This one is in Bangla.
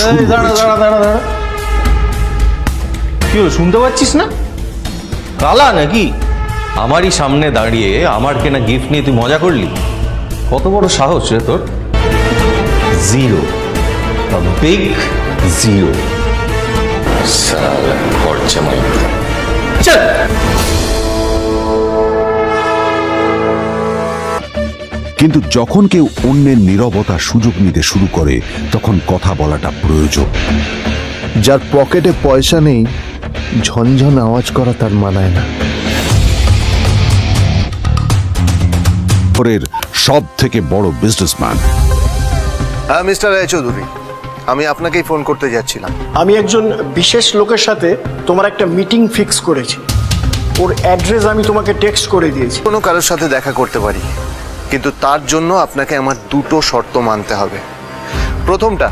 শুরু হয়েছে। দাঁড়া কি হলো, শুনতে পাচ্ছিস না? কালা নাকি? আমারই সামনে দাঁড়িয়ে আমার কেনা গিফট নিয়ে তুই মজা করলি? কত বড় সাহস রে তোর! Zero, big zero. সালা খরচা মাই। চল। কিন্তু যখন কেউ অন্যের নীরবতার সুযোগ নিতে শুরু করে তখন কথা বলাটা প্রয়োজন। যার পকেটে পয়সা নেই, ঝনঝন আওয়াজ করা তার মানায় না। শহরের সব থেকে বড় বিজনেসম্যান। হ্যাঁ মিস্টার রায়চৌধুরী, আমি আপনাকেই ফোন করতে যাচ্ছিলাম। আমি একজন বিশেষ লোকের সাথে তোমার একটা মিটিং ফিক্স করেছি। ওর অ্যাড্রেস আমি তোমাকে টেক্সট করে দিয়েছি। কোনো কারোর সাথে দেখা করতে পারি, কিন্তু তার জন্য আপনাকে আমার দুটো শর্ত মানতে হবে। প্রথমটা,